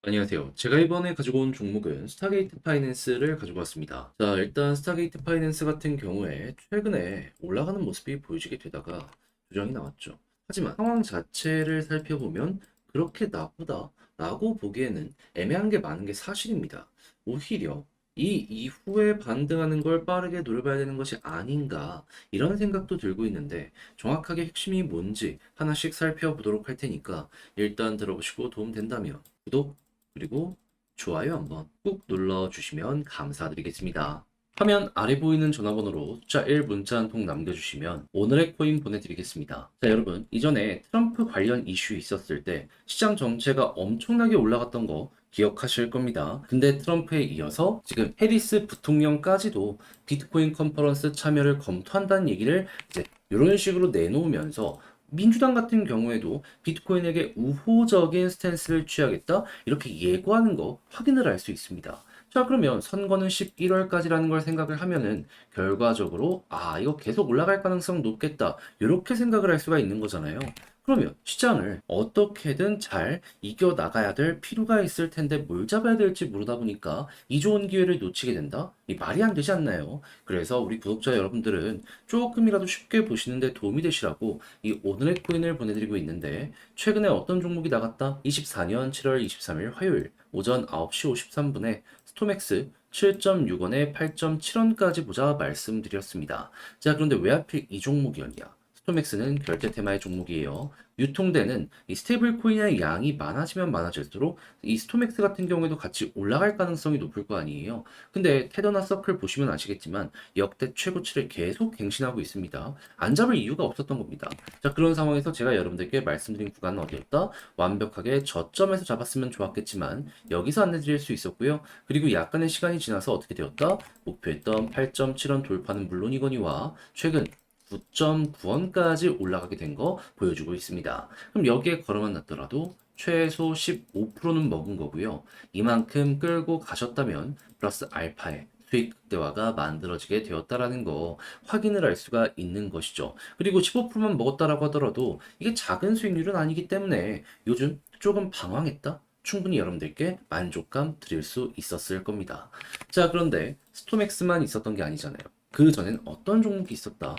안녕하세요. 제가 이번에 가지고 온 종목은 스타게이트 파이낸스를 가지고 왔습니다. 자, 일단 스타게이트 파이낸스 같은 경우에 최근에 올라가는 모습이 보여지게 되다가 조정이 나왔죠. 하지만 상황 자체를 살펴보면 그렇게 나쁘다라고 보기에는 애매한 게 많은 게 사실입니다. 오히려 이 이후에 반등하는 걸 빠르게 노려봐야 되는 것이 아닌가 이런 생각도 들고 있는데 정확하게 핵심이 뭔지 하나씩 살펴보도록 할 테니까 일단 들어보시고 도움된다면 구독 그리고 좋아요 한번 꾹 눌러주시면 감사드리겠습니다. 화면 아래 보이는 전화번호로 숫자 1 문자 한 통 남겨주시면 오늘의 코인 보내드리겠습니다. 자, 여러분, 이전에 트럼프 관련 이슈 있었을 때 시장 전체가 엄청나게 올라갔던 거 기억하실 겁니다. 근데 트럼프에 이어서 지금 해리스 부통령까지도 비트코인 컨퍼런스 참여를 검토한다는 얘기를 이제 이런 식으로 내놓으면서 민주당 같은 경우에도 비트코인에게 우호적인 스탠스를 취하겠다 이렇게 예고하는 거 확인을 할 수 있습니다. 자, 그러면 선거는 11월까지라는 걸 생각을 하면은 결과적으로 이거 계속 올라갈 가능성 높겠다 이렇게 생각을 할 수가 있는 거잖아요. 그러면 시장을 어떻게든 잘 이겨나가야 될 필요가 있을 텐데 뭘 잡아야 될지 모르다 보니까 이 좋은 기회를 놓치게 된다? 이 말이 안 되지 않나요? 그래서 우리 구독자 여러분들은 조금이라도 쉽게 보시는데 도움이 되시라고 이 오늘의 코인을 보내드리고 있는데 최근에 어떤 종목이 나갔다? 24년 7월 23일 화요일 오전 9시 53분에 스토맥스 7.6원에 8.7원까지 보자 말씀드렸습니다. 자, 그런데 왜 하필 이 종목이었냐? 스토맥스는 결제 테마의 종목이에요. 유통되는 이 스테이블 코인의 양이 많아지면 많아질수록 이 스토맥스 같은 경우에도 같이 올라갈 가능성이 높을 거 아니에요. 근데 테더나 서클 보시면 아시겠지만 역대 최고치를 계속 갱신하고 있습니다. 안 잡을 이유가 없었던 겁니다. 자, 그런 상황에서 제가 여러분들께 말씀드린 구간은 어디였다? 완벽하게 저점에서 잡았으면 좋았겠지만 여기서 안내드릴 수 있었고요. 그리고 약간의 시간이 지나서 어떻게 되었다? 목표했던 8.7원 돌파는 물론이거니와 최근 9.9원까지 올라가게 된 거 보여주고 있습니다. 그럼 여기에 걸어만 놨더라도 최소 15%는 먹은 거고요. 이만큼 끌고 가셨다면 플러스 알파의 수익 극대화가 만들어지게 되었다라는 거 확인을 할 수가 있는 것이죠. 그리고 15%만 먹었다라고 하더라도 이게 작은 수익률은 아니기 때문에 요즘 조금 방황했다? 충분히 여러분들께 만족감 드릴 수 있었을 겁니다. 자, 그런데 스토맥스만 있었던 게 아니잖아요. 그 전엔 어떤 종목이 있었다?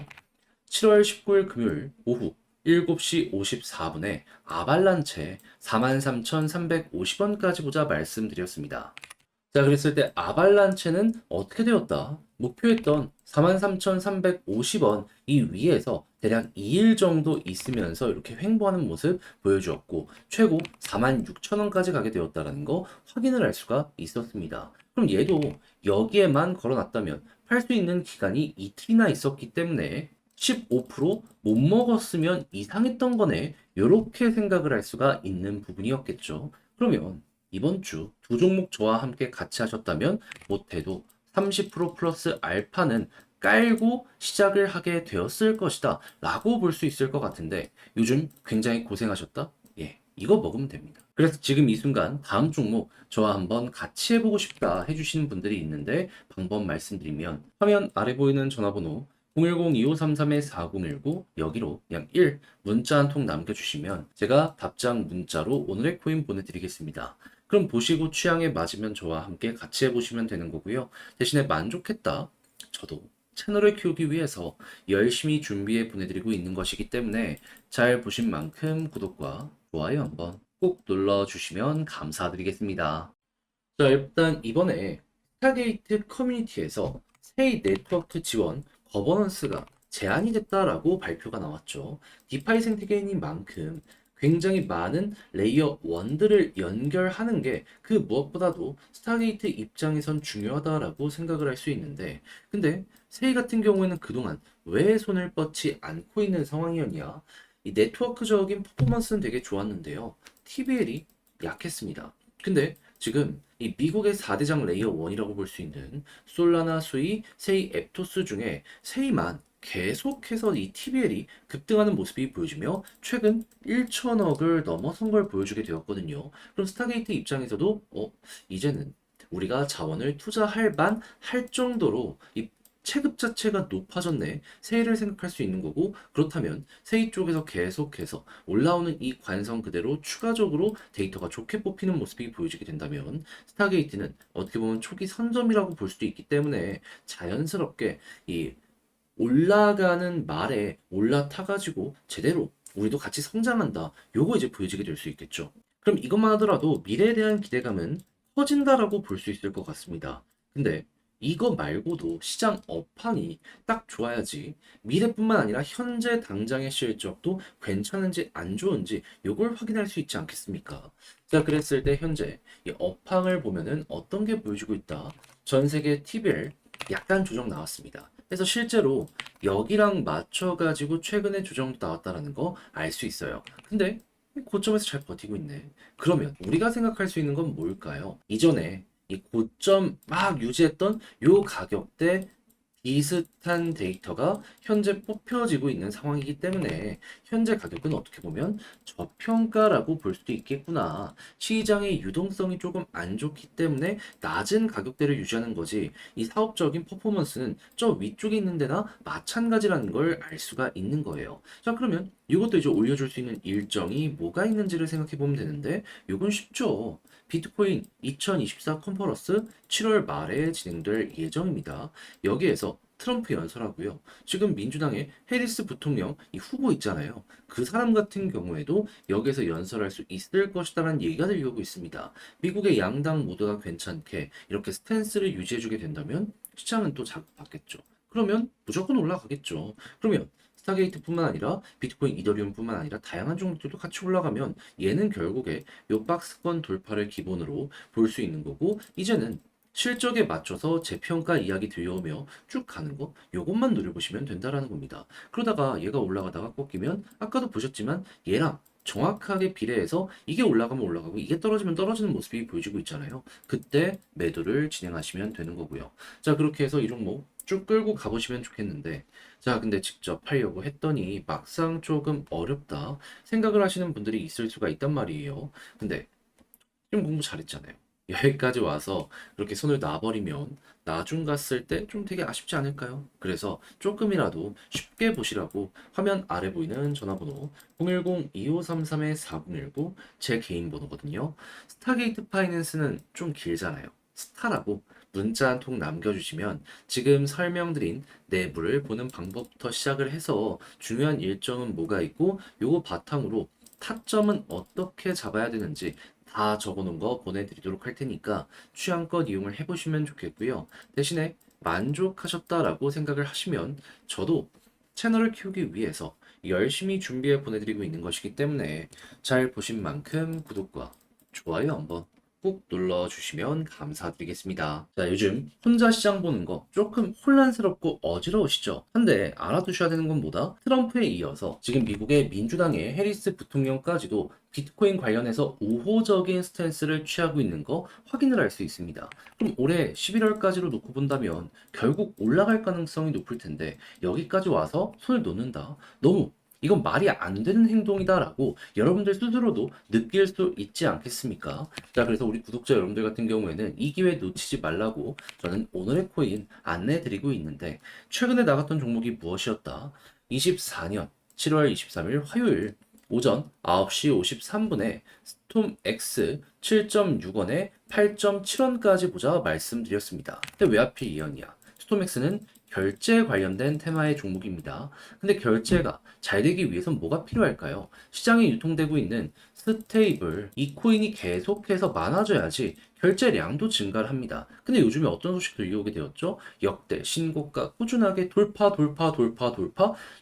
7월 19일 금요일 오후 7시 54분에 아발란체 43,350원까지 보자 말씀드렸습니다. 자, 그랬을 때 아발란체는 어떻게 되었다? 목표했던 43,350원 이 위에서 대략 2일 정도 있으면서 이렇게 횡보하는 모습 보여주었고 최고 46,000원까지 가게 되었다는 거 확인을 할 수가 있었습니다. 그럼 얘도 여기에만 걸어놨다면 팔 수 있는 기간이 이틀이나 있었기 때문에 15%못 먹었으면 이상했던 거네. 이렇게 생각을 할 수가 있는 부분이었겠죠. 그러면 이번 주 두 종목 저와 함께 같이 하셨다면 못해도 30% 플러스 알파는 깔고 시작을 하게 되었을 것이다 라고 볼 수 있을 것 같은데 요즘 굉장히 고생하셨다? 예, 이거 먹으면 됩니다. 그래서 지금 이 순간 다음 종목 저와 한번 같이 해보고 싶다 해주시는 분들이 있는데 방법 말씀드리면 화면 아래 보이는 전화번호 010-2533-4019 여기로 그냥 1 문자 한 통 남겨주시면 제가 답장 문자로 오늘의 코인 보내드리겠습니다. 그럼 보시고 취향에 맞으면 저와 함께 같이 해보시면 되는 거고요. 대신에 만족했다. 저도 채널을 키우기 위해서 열심히 준비해 보내드리고 있는 것이기 때문에 잘 보신 만큼 구독과 좋아요 한번 꼭 눌러주시면 감사드리겠습니다. 자, 일단 이번에 스타게이트 커뮤니티에서 세이 네트워크 지원 거버넌스가 제한이 됐다라고 발표가 나왔죠. 디파이 생태계인 만큼 굉장히 많은 레이어 1들을 연결하는 게 그 무엇보다도 스타게이트 입장에선 중요하다라고 생각을 할 수 있는데 근데 세이 같은 경우에는 그동안 왜 손을 뻗지 않고 있는 상황이었냐? 이 네트워크적인 퍼포먼스는 되게 좋았는데요. TBL이 약했습니다. 근데 지금 이 미국의 4대장 레이어 1이라고 볼 수 있는 솔라나, 수이, 세이, 앱토스 중에 세이만 계속해서 이 TBL이 급등하는 모습이 보여지며 최근 1천억을 넘어선 걸 보여주게 되었거든요. 그럼 스타게이트 입장에서도 이제는 우리가 자원을 투자할 만 할 정도로 이 체급 자체가 높아졌네. 세일을 생각할 수 있는 거고, 그렇다면 세이 쪽에서 계속해서 올라오는 이 관성 그대로 추가적으로 데이터가 좋게 뽑히는 모습이 보여지게 된다면 스타게이트는 어떻게 보면 초기 선점이라고 볼 수도 있기 때문에 자연스럽게 이 올라가는 말에 올라타가지고 제대로 우리도 같이 성장한다. 요거 이제 보여지게 될 수 있겠죠. 그럼 이것만 하더라도 미래에 대한 기대감은 커진다라고 볼 수 있을 것 같습니다. 근데 이거 말고도 시장 업황이 딱 좋아야지 미래뿐만 아니라 현재 당장의 실적도 괜찮은지 안 좋은지 요걸 확인할 수 있지 않겠습니까? 자, 그랬을 때 현재 이 업황을 보면은 어떤 게 보여지고 있다. 전 세계 TBL 약간 조정 나왔습니다. 그래서 실제로 여기랑 맞춰가지고 최근에 조정도 나왔다라는 거 알 수 있어요. 근데 고점에서 잘 버티고 있네. 그러면 우리가 생각할 수 있는 건 뭘까요? 이전에 이 고점 막 유지했던 요 가격대 비슷한 데이터가 현재 뽑혀지고 있는 상황이기 때문에 현재 가격은 어떻게 보면 저평가라고 볼 수도 있겠구나. 시장의 유동성이 조금 안 좋기 때문에 낮은 가격대를 유지하는 거지. 이 사업적인 퍼포먼스는 저 위쪽에 있는 데나 마찬가지라는 걸 알 수가 있는 거예요. 자, 그러면 이것도 이제 올려줄 수 있는 일정이 뭐가 있는지를 생각해 보면 되는데, 이건 쉽죠. 비트코인 2024 컨퍼런스 7월 말에 진행될 예정입니다. 여기에서 트럼프 연설하고요. 지금 민주당의 해리스 부통령 이 후보 있잖아요. 그 사람 같은 경우에도 여기에서 연설할 수 있을 것이다라는 얘기가 들려오고 있습니다. 미국의 양당 모두가 괜찮게 이렇게 스탠스를 유지해주게 된다면 시장은 또 자극받겠죠. 그러면 무조건 올라가겠죠. 그러면 스타게이트뿐만 아니라 비트코인, 이더리움뿐만 아니라 다양한 종목들도 같이 올라가면 얘는 결국에 요 박스권 돌파를 기본으로 볼 수 있는 거고, 이제는 실적에 맞춰서 재평가 이야기 들려오며 쭉 가는 거 요것만 노려보시면 된다라는 겁니다. 그러다가 얘가 올라가다가 꺾이면 아까도 보셨지만 얘랑 정확하게 비례해서 이게 올라가면 올라가고 이게 떨어지면 떨어지는 모습이 보여지고 있잖아요. 그때 매도를 진행하시면 되는 거고요. 자, 그렇게 해서 이 종목 쭉 끌고 가보시면 좋겠는데, 자, 근데 직접 하려고 했더니 막상 조금 어렵다 생각을 하시는 분들이 있을 수가 있단 말이에요. 근데 좀 공부 잘했잖아요. 여기까지 와서 그렇게 손을 놔버리면 나중 갔을 때 좀 되게 아쉽지 않을까요? 그래서 조금이라도 쉽게 보시라고 화면 아래 보이는 전화번호 010-2533-4019 제 개인 번호거든요. 스타게이트 파이낸스는 좀 길잖아요. 스타라고 문자 한 통 남겨주시면 지금 설명드린 내부를 보는 방법부터 시작을 해서 중요한 일정은 뭐가 있고 요거 바탕으로 타점은 어떻게 잡아야 되는지 다 적어놓은 거 보내드리도록 할 테니까 취향껏 이용을 해보시면 좋겠고요. 대신에 만족하셨다라고 생각을 하시면 저도 채널을 키우기 위해서 열심히 준비해 보내드리고 있는 것이기 때문에 잘 보신 만큼 구독과 좋아요 한번 꾹 눌러주시면 감사드리겠습니다. 자, 요즘 혼자 시장 보는 거 조금 혼란스럽고 어지러우시죠? 근데 알아두셔야 되는 건 뭐다? 트럼프에 이어서 지금 미국의 민주당의 해리스 부통령까지도 비트코인 관련해서 우호적인 스탠스를 취하고 있는 거 확인을 할 수 있습니다. 그럼 올해 11월까지로 놓고 본다면 결국 올라갈 가능성이 높을 텐데 여기까지 와서 손을 놓는다. 너무 이건 말이 안 되는 행동이다라고 여러분들 스스로도 느낄 수 있지 않겠습니까? 자, 그래서 우리 구독자 여러분들 같은 경우에는 이 기회 놓치지 말라고 저는 오늘의 코인 안내 드리고 있는데, 최근에 나갔던 종목이 무엇이었다? 24년 7월 23일 화요일 오전 9시 53분에 스톰 X 7.6원에 8.7원까지 보자 말씀드렸습니다. 근데 왜 하필 이 연이야? 스톰 X는 결제 관련된 테마의 종목입니다. 근데 결제가 잘 되기 위해선 뭐가 필요할까요? 시장에 유통되고 있는 스테이블, 이 코인이 계속해서 많아져야지 결제량도 증가를 합니다. 근데 요즘에 어떤 소식 들려오게 되었죠? 역대 신고가 꾸준하게 돌파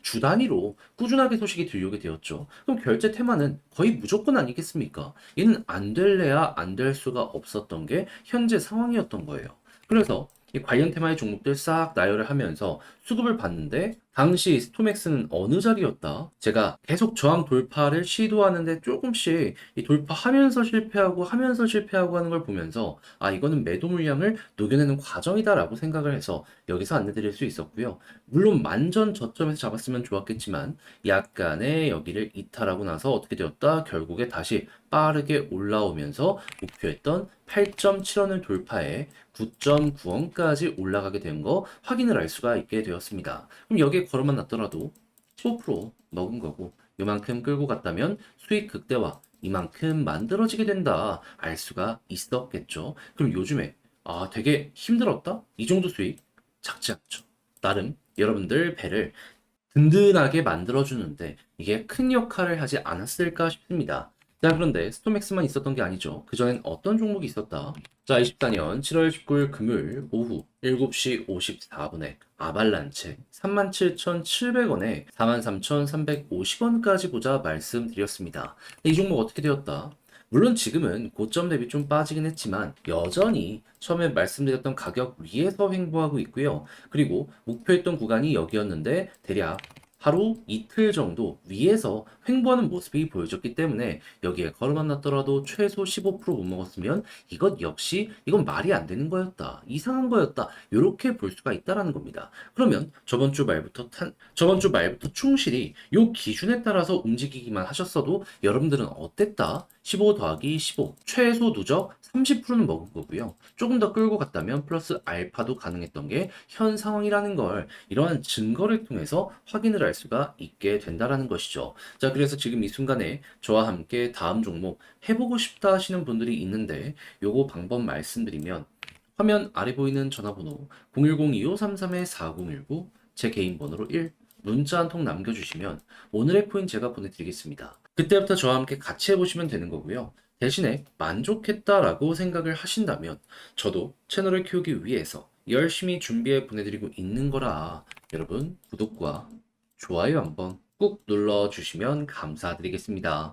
주 단위로 꾸준하게 소식이 들려오게 되었죠. 그럼 결제 테마는 거의 무조건 아니겠습니까? 얘는 안 될래야 안 될 수가 없었던 게 현재 상황이었던 거예요. 그래서 이 관련 테마의 종목들 싹 나열을 하면서 수급을 봤는데 당시 스톰엑스는 어느 자리였다? 제가 계속 저항 돌파를 시도하는데 조금씩 이 돌파하면서 실패하고 하면서 실패하고 하는 걸 보면서 아, 이거는 매도 물량을 녹여내는 과정이다라고 생각을 해서 여기서 안내드릴 수 있었고요. 물론 만전 저점에서 잡았으면 좋았겠지만 약간의 여기를 이탈하고 나서 어떻게 되었다? 결국에 다시 빠르게 올라오면서 목표했던 8.7원을 돌파해 9.9원까지 올라가게 된 거 확인을 할 수가 있게 되었습니다. 그럼 여기에 걸어만 놨더라도 15% 먹은 거고 이만큼 끌고 갔다면 수익 극대화 이만큼 만들어지게 된다 알 수가 있었겠죠. 그럼 요즘에 아 되게 힘들었다? 이 정도 수익 작지 않죠. 나름 여러분들 배를 든든하게 만들어주는데 이게 큰 역할을 하지 않았을까 싶습니다. 자, 그런데 스톰엑스만 있었던 게 아니죠. 그전엔 어떤 종목이 있었다? 자, 24년 7월 19일 금요일 오후 7시 54분에 아발란체 37,700원에 43,350원까지 보자 말씀드렸습니다. 이 종목 어떻게 되었다? 물론 지금은 고점 대비 좀 빠지긴 했지만 여전히 처음에 말씀드렸던 가격 위에서 횡보하고 있고요. 그리고 목표했던 구간이 여기였는데 대략 하루 이틀 정도 위에서 횡보하는 모습이 보여졌기 때문에 여기에 걸어만 놨더라도 최소 15%못 먹었으면 이건 말이 안 되는 거였다. 이상한 거였다. 이렇게 볼 수가 있다라는 겁니다. 그러면 저번 주 말부터 충실히 요 기준에 따라서 움직이기만 하셨어도 여러분들은 어땠다? 15 더하기 15 최소 누적 30%는 먹은 거고요. 조금 더 끌고 갔다면 플러스 알파도 가능했던 게 현 상황이라는 걸 이러한 증거를 통해서 확인을 할 수가 있게 된다라는 것이죠. 자, 그래서 지금 이 순간에 저와 함께 다음 종목 해보고 싶다 하시는 분들이 있는데 요거 방법 말씀드리면 화면 아래 보이는 전화번호 010-2533-4019 제 개인 번호로 1 문자 한 통 남겨주시면 오늘의 코인 제가 보내드리겠습니다. 그때부터 저와 함께 같이 해보시면 되는 거고요. 대신에 만족했다라고 생각을 하신다면 저도 채널을 키우기 위해서 열심히 준비해 보내드리고 있는 거라 여러분 구독과 좋아요 한번 꾹 눌러주시면 감사드리겠습니다.